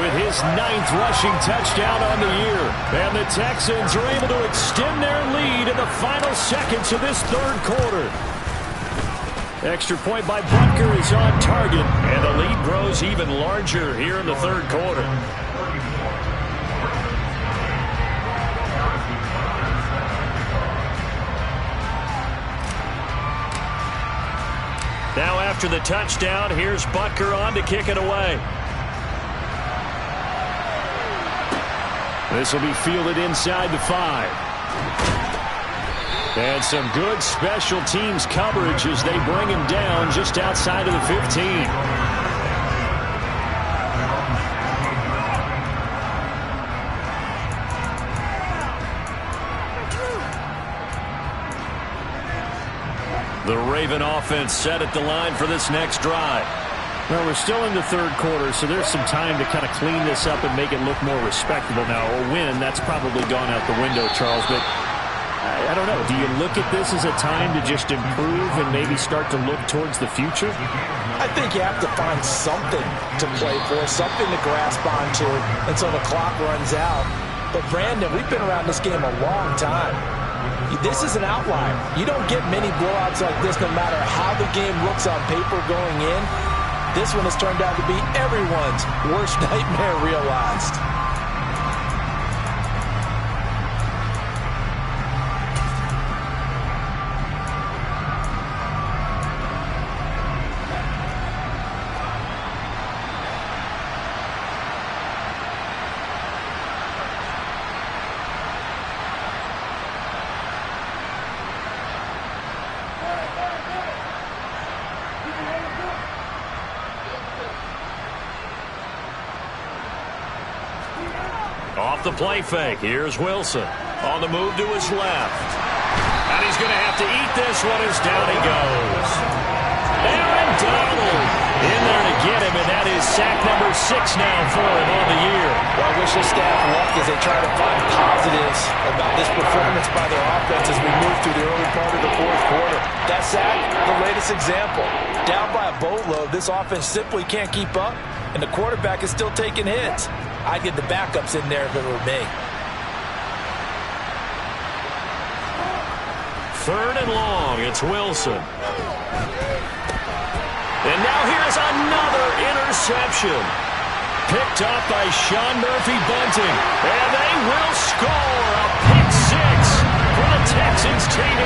Speaker 2: with his 9th rushing touchdown on the year. And the Texans are able to extend their lead in the final seconds of this 3rd quarter. Extra point by Butker is on target.
Speaker 1: And the lead grows even larger here in the 3rd quarter. Now after the touchdown, here's Butker on to kick it away.
Speaker 2: This will be fielded inside the 5. And some good special teams coverage as they bring him down just outside of the 15.
Speaker 1: The Raven offense set at the line for this next drive.
Speaker 2: Well, we're still in the 3rd quarter, so there's some time to kind of clean this up and make it look more respectable now. A win, that's probably gone out the window, Charles, but I don't know. Do you look at this as a time to just improve and maybe start to look towards the future?
Speaker 4: I think you have to find something to play for, something to grasp onto until the clock runs out. But, Brandon, we've been around this game a long time. This is an outlier. You don't get many blowouts like this no matter how the game looks on paper going in. This one has turned out to be everyone's worst nightmare realized.
Speaker 1: Off the play fake, here's Wilson. On the move to his left. And he's going to have to eat this one as down he goes. Aaron Donald in there to get him, and that is sack number 6 now for him on the year.
Speaker 4: Well, I wish the staff luck as they try to find positives about this performance by their offense as we move through the early part of the fourth quarter. That sack, the latest example. Down by a boatload, this offense simply can't keep up, and the quarterback is still taking hits. I'd get the backups in there if it were me.
Speaker 1: 3rd and long, it's Wilson. And now here's another interception. Picked up by Sean Murphy-Bunting. And they will score a pick 6 for the Texans TD.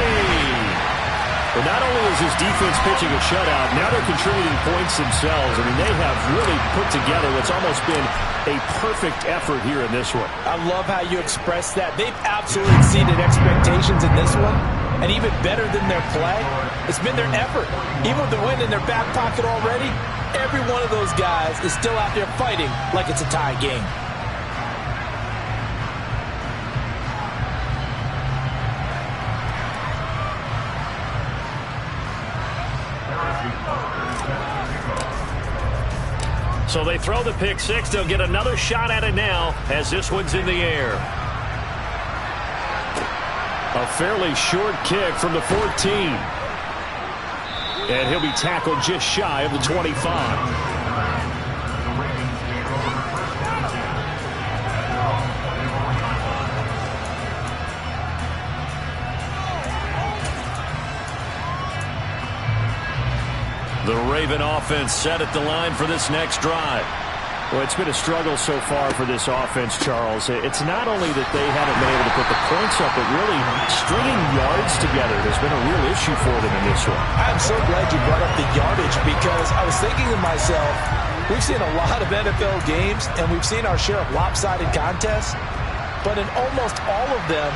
Speaker 2: But not only is his defense pitching a shutout, now they're contributing points themselves. I mean, they have really put together what's almost been a perfect effort here in this one.
Speaker 4: I love how you express that. They've absolutely exceeded expectations in this one. And even better than their play, it's been their effort. Even with the win in their back pocket already, every one of those guys is still out there fighting like it's a tie game.
Speaker 1: So they throw the pick 6. They'll get another shot at it now as this one's in the air.
Speaker 2: A fairly short kick from the 14. And he'll be tackled just shy of the 25.
Speaker 1: The Raven offense set at the line for this next drive.
Speaker 2: Well, it's been a struggle so far for this offense, Charles. It's not only that they haven't been able to put the points up, but really stringing yards together has been a real issue for them in this one.
Speaker 4: I'm so glad you brought up the yardage because I was thinking to myself, we've seen a lot of NFL games and we've seen our share of lopsided contests, but in almost all of them,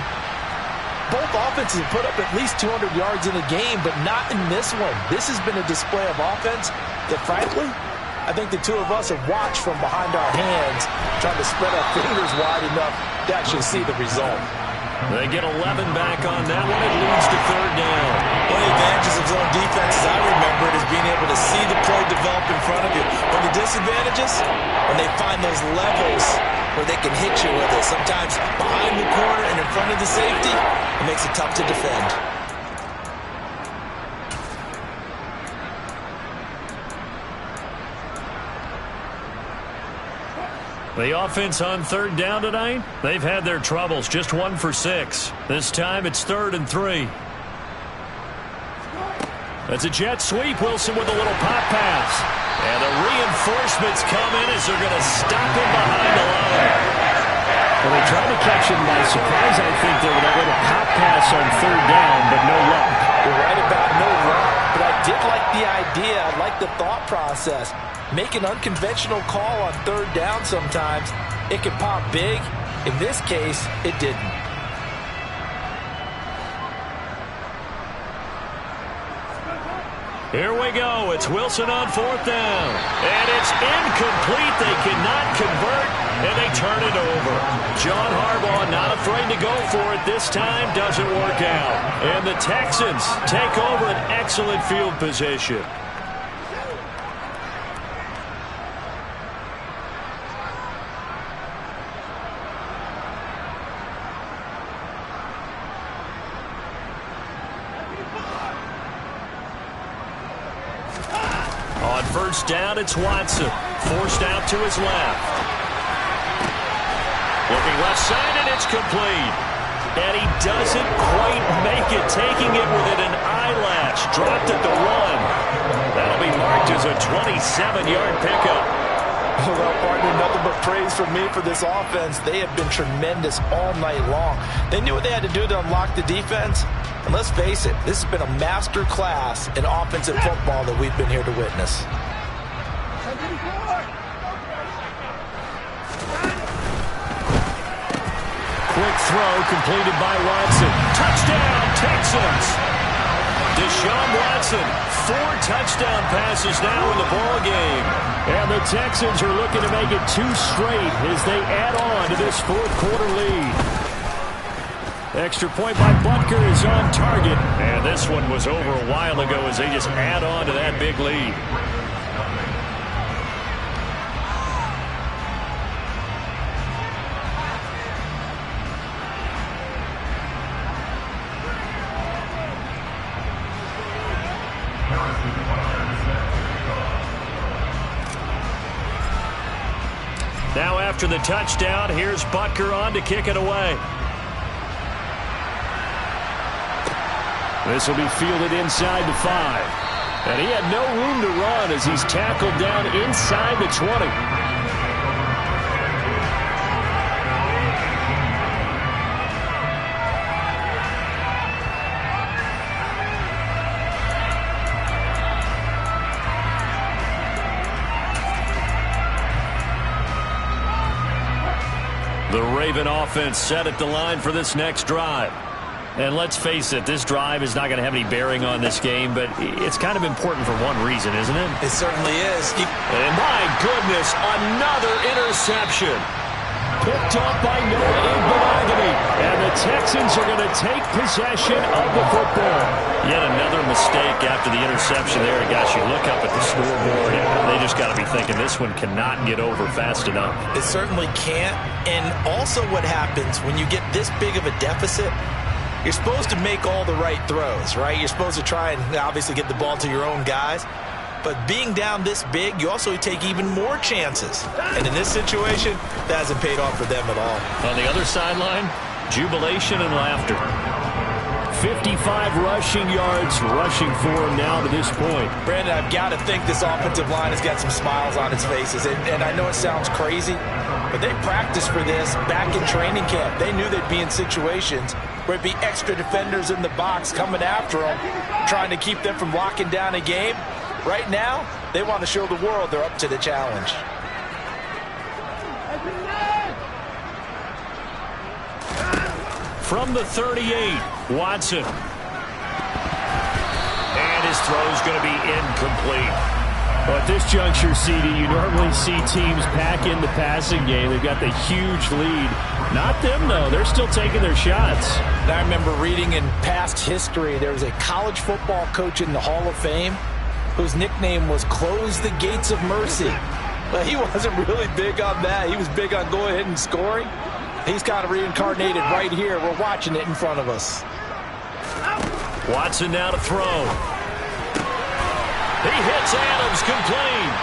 Speaker 4: both offenses have put up at least 200 yards in a game, but not in this one. This has been a display of offense that, frankly, I think the two of us have watched from behind our hands, trying to spread our fingers wide enough to actually see the result.
Speaker 1: They get 11 back on that one. It leads to 3rd down.
Speaker 4: One of the advantages of zone defense, as I remember it, is being able to see the play develop in front of you. But the disadvantages, when they find those levels where they can hit you with it, sometimes behind the corner and in front of the safety, it makes it tough to defend.
Speaker 1: The offense on 3rd down tonight, they've had their troubles. Just 1 for 6. This time it's 3rd and 3. That's a jet sweep. Wilson with a little pop pass. And the reinforcements come in as they're going to stop him behind the line.
Speaker 2: Well, they tried to catch him by surprise, I think, there with that little pop pass on 3rd down, but no luck.
Speaker 4: You're right about no luck, but I did like the idea. I like the thought process. Make an unconventional call on 3rd down sometimes. It can pop big. In this case, it didn't.
Speaker 1: Here we go. It's Wilson on 4th down. And it's incomplete. They cannot convert, and they turn it over. John Harbaugh not afraid to go for it this time. Doesn't work out. And the Texans take over an excellent field position. On 1st down, it's Watson. Forced out to his left. Looking left side, and it's complete. And he doesn't quite make it, taking it within an eyelash. Dropped at the 1. That'll be marked as a 27-yard pickup.
Speaker 4: Well, partner, nothing but praise from me for this offense. They have been tremendous all night long. They knew what they had to do to unlock the defense. And let's face it, this has been a master class in offensive football that we've been here to witness.
Speaker 1: Quick throw completed by Watson. Touchdown, Texans! Deshaun Watson, 4 touchdown passes now in the ball game.
Speaker 2: And the Texans are looking to make it 2 straight as they add on to this fourth-quarter lead. Extra point by Butker is on target.
Speaker 1: And this one was over a while ago as they just add on to that big lead. Now after the touchdown, here's Butker on to kick it away.
Speaker 2: This will be fielded inside the 5. And he had no room to run as he's tackled down inside the 20.
Speaker 1: The Raven offense set at the line for this next drive.
Speaker 2: And let's face it, this drive is not going to have any bearing on this game, but it's kind of important for one reason, isn't it?
Speaker 4: It certainly is.
Speaker 1: And my goodness, another interception.
Speaker 2: Picked up by Noah Igbenogany. And the Texans are going to take possession of the football.
Speaker 1: Yet another mistake after the interception there. And gosh, you look up at the scoreboard, and they just got to be thinking this one cannot get over fast enough.
Speaker 4: It certainly can't. And also what happens when you get this big of a deficit, you're supposed to make all the right throws, right? You're supposed to try and obviously get the ball to your own guys. But being down this big, you also take even more chances. And in this situation, that hasn't paid off for them at all.
Speaker 1: On the other sideline, jubilation and laughter.
Speaker 2: 55 rushing yards rushing for him now to this point.
Speaker 4: Brandon, I've got to think this offensive line has got some smiles on its faces. And I know it sounds crazy, but they practiced for this back in training camp. They knew they'd be in situations where it'd be extra defenders in the box coming after them, trying to keep them from locking down a game. Right now, they want to show the world they're up to the challenge.
Speaker 1: From the 38, Watson. And his throw's going to be incomplete.
Speaker 2: Well, at this juncture, CD, you normally see teams pack in the passing game. They've got the huge lead. Not them, though. They're still taking their shots.
Speaker 4: And I remember reading in past history, there was a college football coach in the Hall of Fame whose nickname was Close the Gates of Mercy. But he wasn't really big on that. He was big on go ahead and scoring. He's kind of reincarnated right here. We're watching it in front of us.
Speaker 1: Watson now to throw. He hits Adams complete.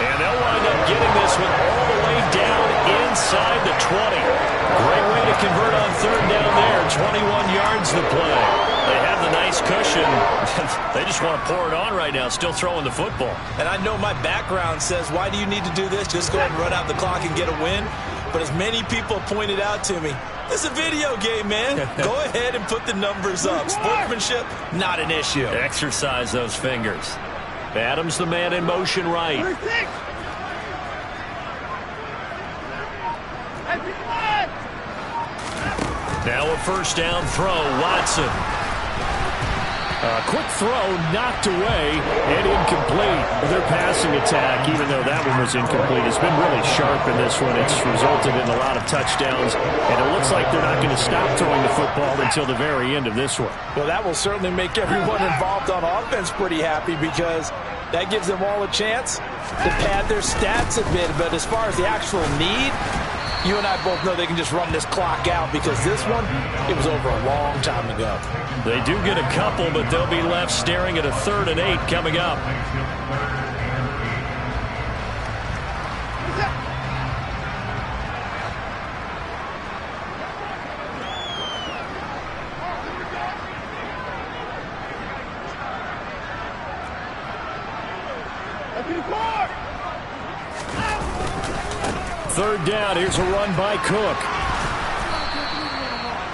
Speaker 1: And they'll wind up getting this one all the way down inside the 20. Great way to convert on third down there. 21 yards the play. They have the nice cushion. They just want to pour it on right now, still throwing the football.
Speaker 4: And I know my background says, why do you need to do this? Just go ahead and run out the clock and get a win. But as many people pointed out to me, this is a video game, man. Go ahead and put the numbers up. Sportsmanship, not an issue.
Speaker 1: Exercise those fingers. Adams the man in motion right. Now a first down throw, Watson.
Speaker 2: Quick throw, knocked away, and incomplete. Their passing attack, even though that one was incomplete, has been really sharp in this one. It's resulted in a lot of touchdowns, and it looks like they're not going to stop throwing the football until the very end of this one.
Speaker 4: Well, that will certainly make everyone involved on offense pretty happy because that gives them all a chance to pad their stats a bit. But as far as the actual need, you and I both know they can just run this clock out because this one, it was over a long time ago.
Speaker 1: They do get a couple, but they'll be left staring at a 3rd and 8 coming up.
Speaker 2: Third down, here's a run by Cook.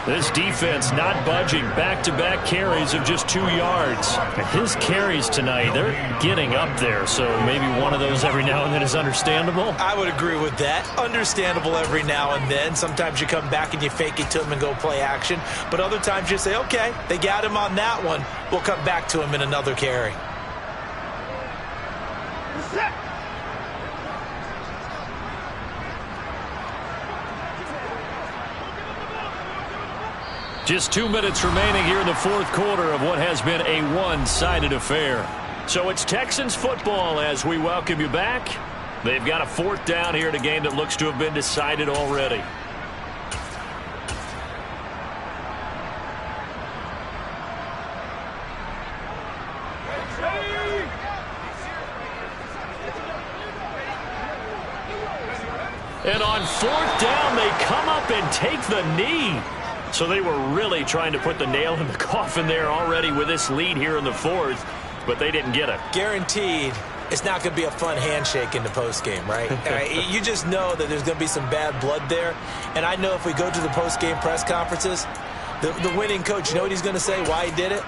Speaker 1: This defense not budging. Back-to-back carries of just 2 yards. His carries tonight, they're getting up there, so maybe one of those every now and then is understandable.
Speaker 4: I would agree with that. Understandable every now and then. Sometimes you come back and you fake it to him and go play action. But other times you say, okay, they got him on that one. We'll come back to him in another carry.
Speaker 1: Just 2 minutes remaining here in the fourth quarter of what has been a one-sided affair. So it's Texans football as we welcome you back. They've got a fourth down here in a game that looks to have been decided already. And on fourth down, they come up and take the knee. So they were really trying to put the nail in the coffin there already with this lead here in the fourth, but they didn't get it.
Speaker 4: Guaranteed it's not going to be a fun handshake in the postgame, right? You just know that there's going to be some bad blood there. And I know if we go to the postgame press conferences, the winning coach, you know what he's going to say, why he did it?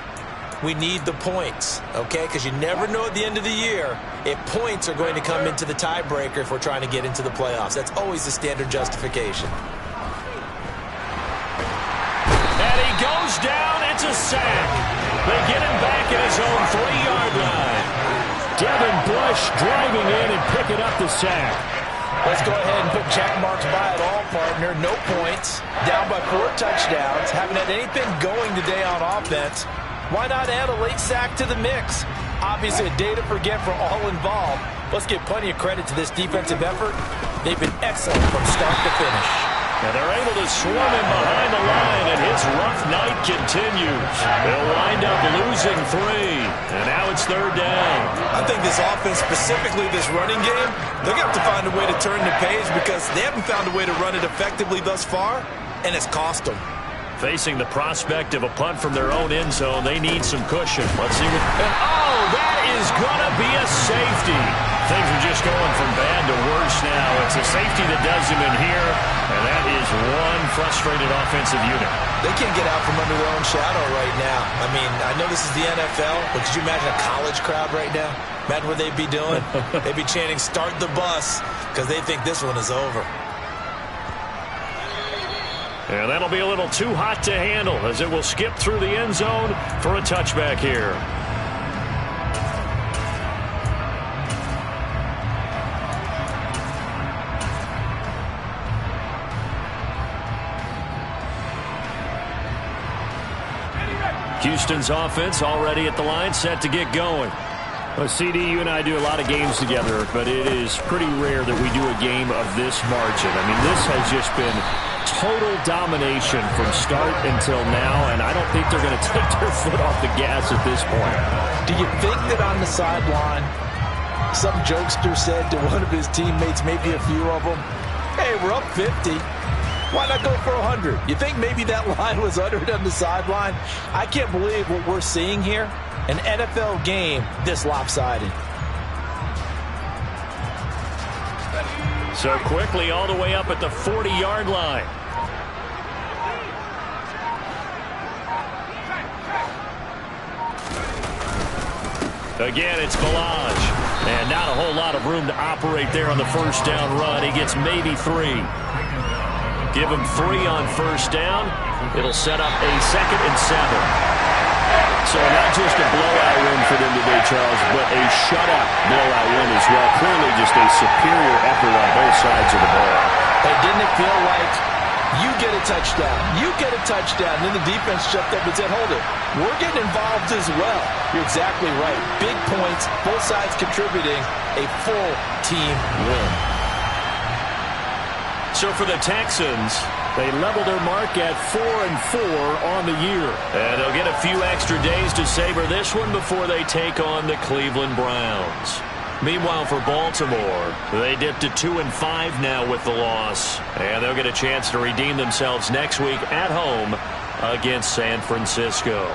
Speaker 4: We need the points, okay? Because you never know at the end of the year if points are going to come into the tiebreaker if we're trying to get into the playoffs. That's always the standard justification.
Speaker 1: Goes down, it's a sack. They get him back at his own 3-yard line.
Speaker 2: Devin Bush driving in and picking up the sack.
Speaker 4: Let's go ahead and put check marks by it all, partner. No points. Down by 4 touchdowns. Haven't had anything going today on offense. Why not add a late sack to the mix? Obviously a day to forget for all involved. Let's give plenty of credit to this defensive effort. They've been excellent from start to finish.
Speaker 1: And they're able to swarm him behind the line, and his rough night continues. They'll wind up losing 3, and now it's third down.
Speaker 4: I think this offense, specifically this running game, they're going to have to find a way to turn the page because they haven't found a way to run it effectively thus far, and it's cost them.
Speaker 1: Facing the prospect of a punt from their own end zone, they need some cushion. Let's see what... And oh, that is going to be a safety. Things are just going from bad to worse now. It's a safety that does him in here, and that is one frustrated offensive unit.
Speaker 4: They can't get out from under their own shadow right now. I mean, I know this is the NFL, but could you imagine a college crowd right now? Imagine what they'd be doing. They'd be chanting, "Start the bus," because they think this one is over.
Speaker 1: And that'll be a little too hot to handle as it will skip through the end zone for a touchback here. Houston's offense already at the line, set to get going.
Speaker 2: Well, CD, you and I do a lot of games together, but it is pretty rare that we do a game of this margin. I mean, this has just been total domination from start until now, and I don't think they're going to take their foot off the gas at this point.
Speaker 4: Do you think that on the sideline, some jokester said to one of his teammates, maybe a few of them, hey, we're up 50. Why not go for 100? You think maybe that line was uttered on the sideline? I can't believe what we're seeing here. An NFL game this lopsided.
Speaker 1: So quickly all the way up at the 40-yard line. Again, it's Balaj. And not a whole lot of room to operate there on the first down run. He gets maybe 3. Give him 3 on first down. It'll set up a 2nd and 7. So not just a blowout win for them today, Charles, but a shutout blowout win as well. Clearly just a superior effort on both sides of the ball.
Speaker 4: Hey, didn't it feel like you get a touchdown, you get a touchdown, then the defense jumped up and said, hold it, we're getting involved as well. You're exactly right. Big points, both sides contributing, a full team win.
Speaker 1: So for the Texans, they level their mark at 4-4 on the year. And they'll get a few extra days to savor this one before they take on the Cleveland Browns. Meanwhile, for Baltimore, they dipped to 2-5 now with the loss. And they'll get a chance to redeem themselves next week at home against San Francisco.